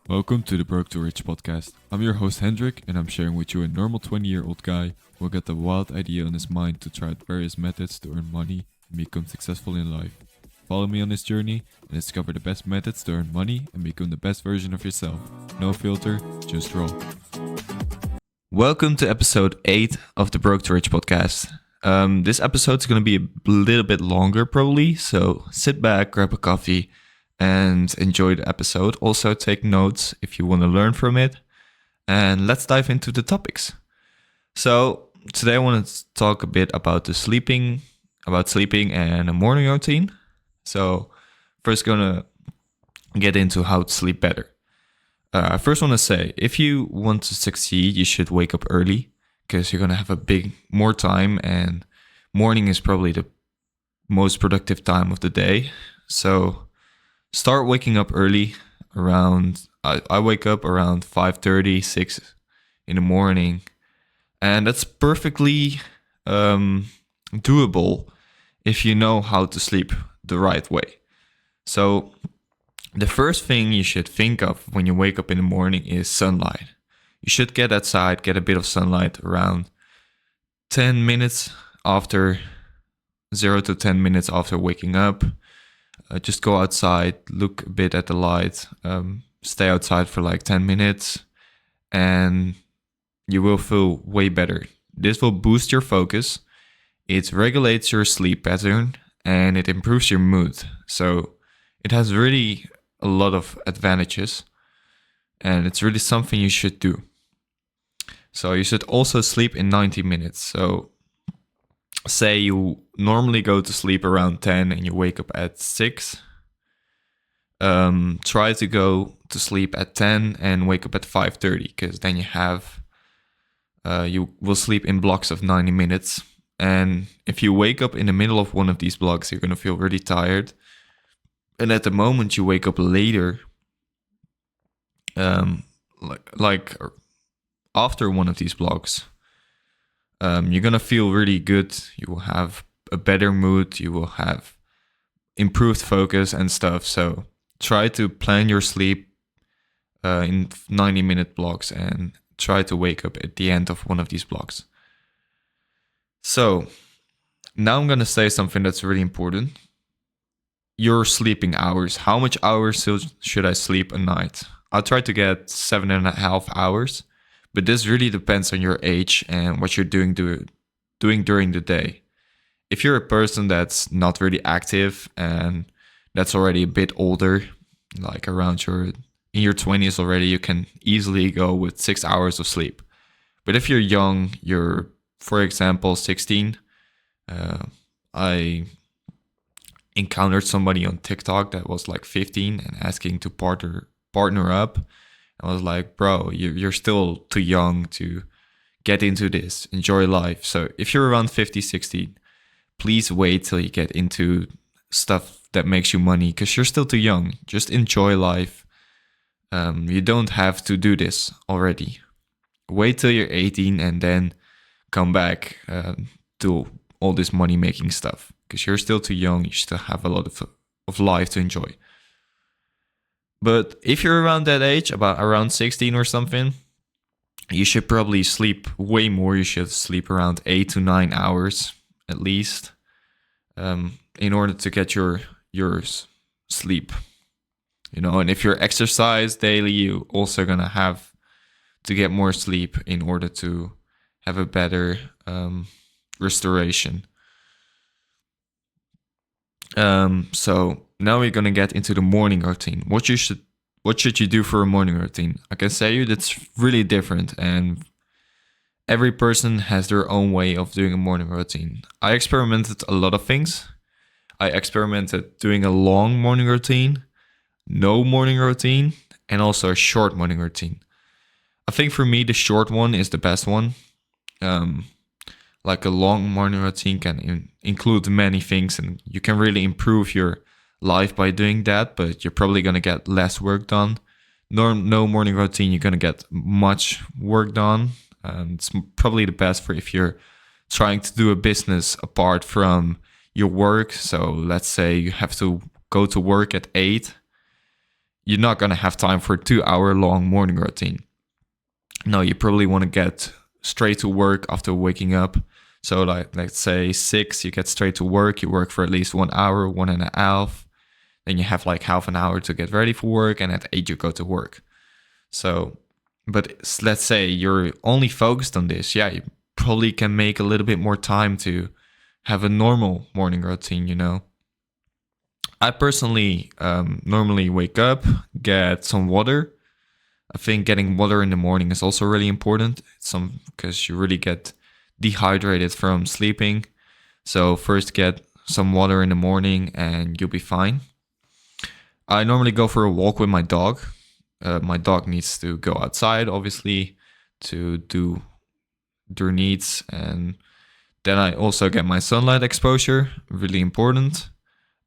Welcome to the Broke to Rich podcast. I'm your host Hendrik, and I'm sharing with you a normal 20-year-old guy who got the wild idea on his mind to try out various methods to earn money and become successful in life. Follow me on this journey and discover the best methods to earn money and become the best version of yourself. No filter, just raw. Welcome to episode 8 of the Broke to Rich podcast. This episode is going to be a little bit longer probably, so sit back, grab a coffee, and enjoy the episode. Also take notes if you want to learn from it. And let's dive into the topics. So today I want to talk a bit about sleeping and a morning routine. So first gonna get into how to sleep better. I first want to say, if you want to succeed, you should wake up early because you're going to have more time, and morning is probably the most productive time of the day. So start waking up early I wake up around 5:30, 6 in the morning, and that's perfectly doable if you know how to sleep the right way. So the first thing you should think of when you wake up in the morning is sunlight. You should get outside, get a bit of sunlight around 10 minutes after 0 to 10 minutes after waking up. Just go outside, look a bit at the light, stay outside for like 10 minutes, and you will feel way better. This will boost your focus, it regulates your sleep pattern, and it improves your mood. So it has really a lot of advantages, and it's really something you should do. So you should also sleep in 90 minutes. So say you normally go to sleep around 10 and you wake up at 6. Try to go to sleep at 10 and wake up at 5:30, because then you will sleep in blocks of 90 minutes. And if you wake up in the middle of one of these blocks, you're going to feel really tired. And at the moment you wake up later, like after one of these blocks, you're going to feel really good. You will have a better mood. You will have improved focus and stuff. So try to plan your sleep in 90-minute blocks and try to wake up at the end of one of these blocks. So now I'm going to say something that's really important. Your sleeping hours. How much hours should I sleep a night? I'll try to get 7.5 hours, but this really depends on your age and what you're doing during the day. If you're a person that's not really active and that's already a bit older, like in your 20s already, you can easily go with 6 hours of sleep. But if you're young, you're, for example, 16, I encountered somebody on TikTok that was like 15 and asking to partner up. I was like, bro, you're still too young to get into this. Enjoy life. So if you're around 50, 60, please wait till you get into stuff that makes you money, because you're still too young. Just enjoy life. You don't have to do this already. Wait till you're 18 and then come back to all this money making stuff, because you're still too young. You still have a lot of life to enjoy. But if you're around that age, around 16 or something, you should probably sleep way more. You should sleep around 8 to 9 hours at least, in order to get your sleep. And if you exercise daily, you also gonna have to get more sleep in order to have a better restoration. So now we're gonna get into the morning routine. What should you do for a morning routine? I can say that's really different, and every person has their own way of doing a morning routine. I experimented a lot of things. I experimented doing a long morning routine, no morning routine, and also a short morning routine. I think for me, the short one is the best one. Like a long morning routine can include many things, and you can really improve your life by doing that, but you're probably going to get less work done. No morning routine, you're going to get much work done. It's probably the best for if you're trying to do a business apart from your work. So let's say you have to go to work at 8. you're not going to have time for a 2-hour long morning routine. No, you probably want to get straight to work after waking up. So like, let's say 6, you get straight to work. You work for at least 1 hour, 1.5. Then you have like half an hour to get ready for work. And at 8, you go to work. So, but let's say you're only focused on this. Yeah, you probably can make a little bit more time to have a normal morning routine, I personally normally wake up, get some water. I think getting water in the morning is also really important. Because you really get dehydrated from sleeping. So first get some water in the morning and you'll be fine. I normally go for a walk with my dog. My dog needs to go outside, obviously, to do their needs. And then I also get my sunlight exposure, really important.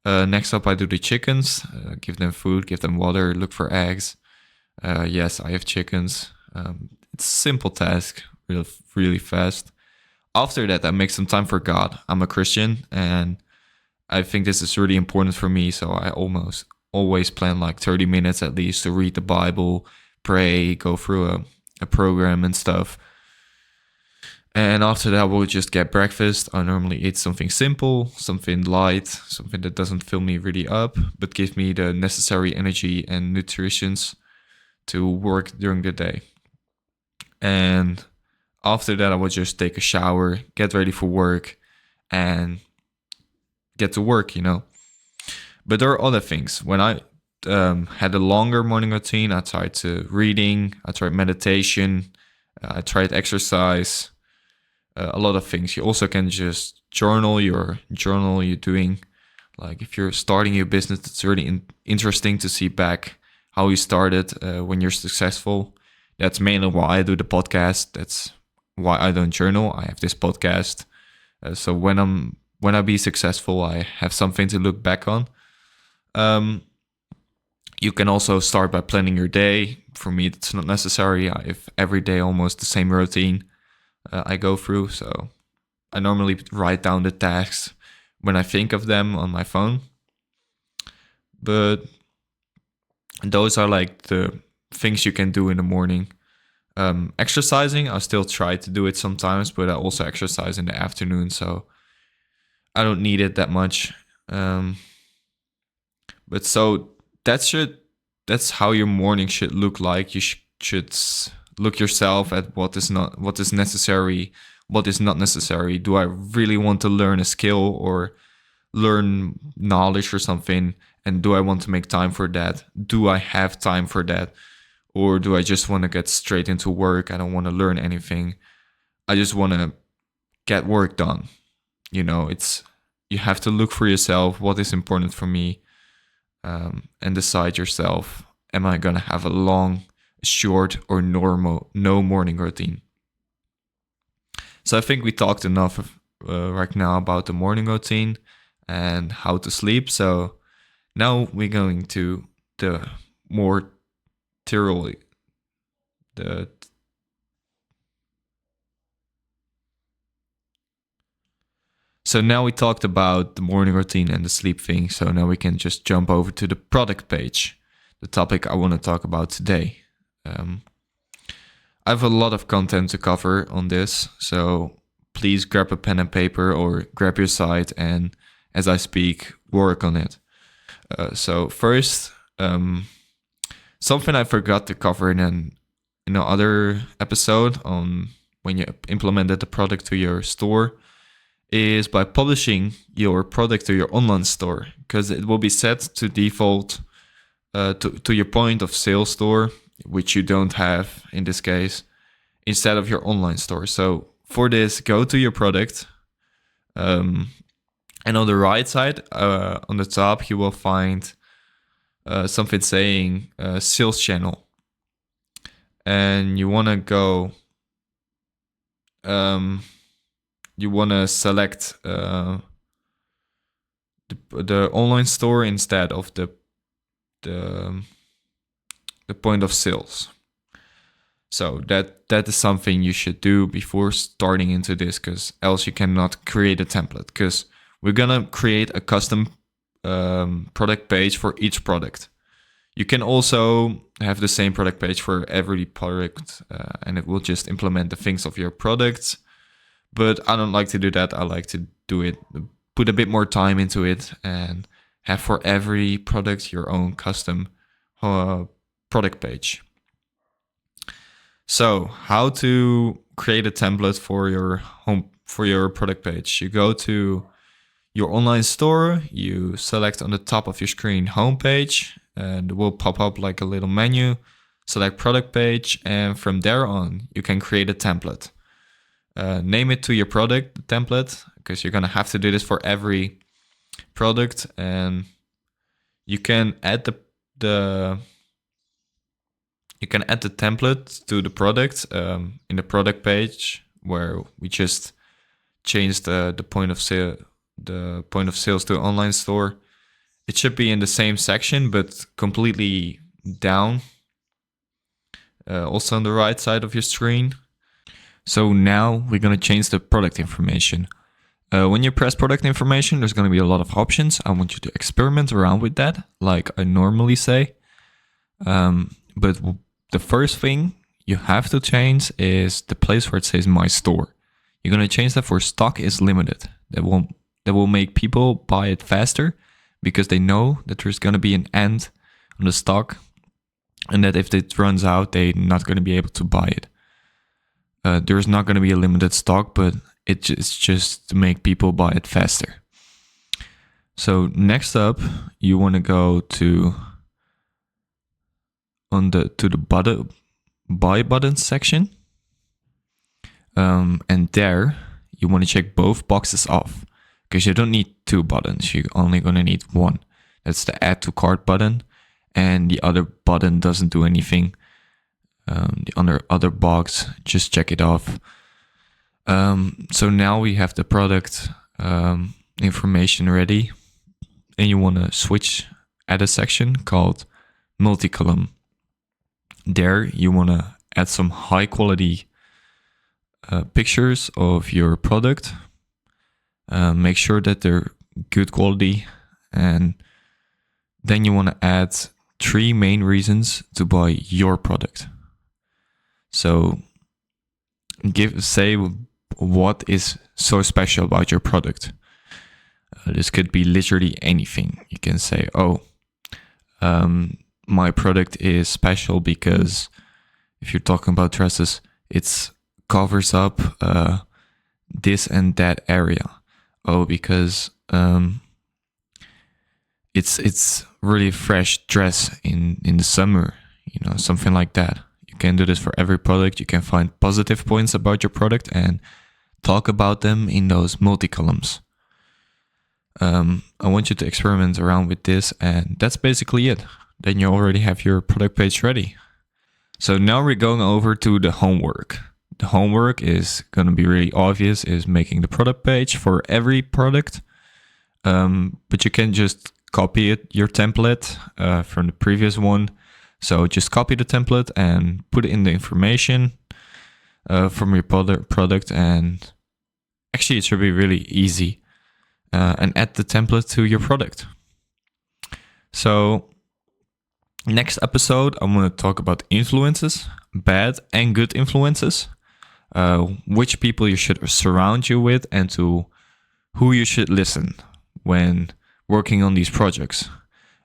Next up, I do the chickens, give them food, give them water, look for eggs. Yes, I have chickens. It's a simple task, really fast. After that, I make some time for God. I'm a Christian, and I think this is really important for me. So I almost always plan like 30 minutes at least to read the Bible, pray, go through a program and stuff. And after that, we'll just get breakfast. I normally eat something simple, something light, something that doesn't fill me really up, but gives me the necessary energy and nutritions to work during the day. And after that, I will just take a shower, get ready for work, and get to work, But there are other things. When I had a longer morning routine, I tried reading, I tried meditation, I tried exercise, a lot of things. You also can just journal you're doing. Like if you're starting your business, it's really interesting to see back how you started when you're successful. That's mainly why I do the podcast. That's why I don't journal. I have this podcast. So when I be successful, I have something to look back on. You can also start by planning your day. For me, it's not necessary. I have every day almost the same routine I go through. So I normally write down the tasks when I think of them on my phone. But those are like the things you can do in the morning. Exercising, I still try to do it sometimes, but I also exercise in the afternoon, so I don't need it that much. But so that's how your morning should look like. You should look yourself at what is necessary, what is not necessary. Do I really want to learn a skill or learn knowledge or something? And do I want to make time for that? Do I have time for that? Or do I just want to get straight into work? I don't want to learn anything. I just want to get work done. You have to look for yourself, what is important for me, and decide yourself, am I going to have a long, short, or no morning routine? So I think we talked enough right now about the morning routine and how to sleep. So now we're going to the more theory. So now we talked about the morning routine and the sleep thing. So now we can just jump over to the product page, the topic I want to talk about today. I have a lot of content to cover on this, so please grab a pen and paper or grab your site and, as I speak, work on it. So first, something I forgot to cover in other episode on when you implemented the product to your store is by publishing your product to your online store, because it will be set to default to your point of sale store, which you don't have in this case, instead of your online store. So for this, go to your product, and on the right side, on the top, you will find something saying sales channel, and you want to go. You want to select the online store instead of the point of sales. So that is something you should do before starting into this, because else you cannot create a template, because we're gonna create a custom product page for each product. You can also have the same product page for every product, and it will just implement the things of your product. But I don't like to do that. I like to do it, put a bit more time into it, and have for every product your own custom product page. So, how to create a template for your product page? You go to your online store, you select on the top of your screen homepage, and it will pop up like a little menu. Select product page, and from there on, you can create a template. Name it to your product template, because you're gonna have to do this for every product, and you can add the template to the product in the product page, where we just changed the point of sales to online store. It should be in the same section, but completely down, also on the right side of your screen. So now we're going to change the product information. When you press product information, there's going to be a lot of options. I want you to experiment around with that, like I normally say. But the first thing you have to change is the place where it says My Store. You're going to change that for stock is limited. That will make people buy it faster, because they know that there's going to be an end on the stock, and that if it runs out, they're not going to be able to buy it. There's not going to be a limited stock, but it's just to make people buy it faster. So next up, you want to go to the buy button section, and there you want to check both boxes off, because you don't need 2 buttons. You're only going to need one. That's the add to cart button, and the other button doesn't do anything. The other box, just check it off. So now we have the product information ready, and you want to switch at a section called multi-column. There you want to add some high quality pictures of your product. Make sure that they're good quality, and then you want to add 3 main reasons to buy your product. So say what is so special about your product. This could be literally anything. You can say, my product is special because, if you're talking about dresses, it covers up this and that area. Because it's really fresh dress in the summer, something like that. You can do this for every product. You can find positive points about your product and talk about them in those multi-columns. I want you to experiment around with this, and that's basically it. Then you already have your product page ready. So now we're going over to the homework. The homework is going to be really obvious, is making the product page for every product. But you can just copy your template from the previous one. So just copy the template and put it in the information from your product. And actually, it should be really easy. And add the template to your product. So next episode, I'm going to talk about influences, bad and good influences. Which people you should surround you with, and to who you should listen when working on these projects.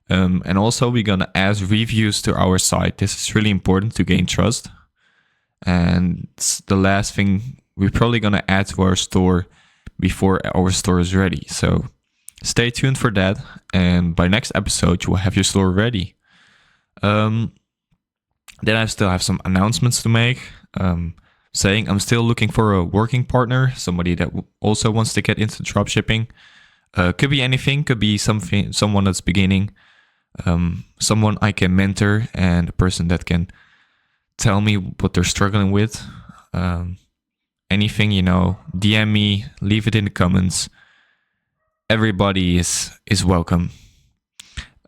And also we're going to add reviews to our site. This is really important to gain trust. And the last thing we're probably going to add to our store before our store is ready. So stay tuned for that. And by next episode, you will have your store ready. Then I still have some announcements to make. Saying I'm still looking for a working partner, somebody that also wants to get into dropshipping. Could be anything, could be someone that's beginning, someone I can mentor, and a person that can tell me what they're struggling with. Anything, DM me, leave it in the comments. Everybody is welcome.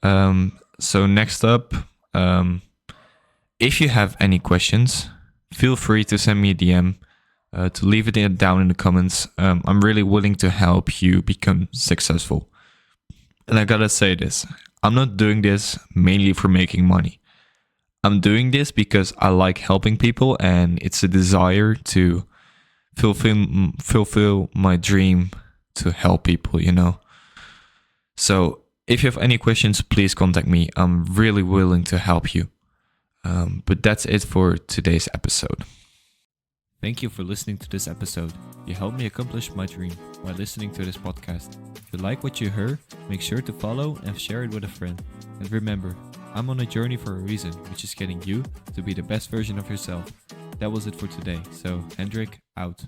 So next up, if you have any questions, feel free to send me a DM, to leave it down in the comments. I'm really willing to help you become successful. And I gotta say this, I'm not doing this mainly for making money. I'm doing this because I like helping people and it's a desire to fulfill my dream to help people, you know. So if you have any questions, please contact me. I'm really willing to help you. But that's it for today's episode. Thank you for listening to this episode. You helped me accomplish my dream by listening to this podcast. If you like what you heard, make sure to follow and share it with a friend. And remember, I'm on a journey for a reason, which is getting you to be the best version of yourself. That was it for today. So, Hendrik, out.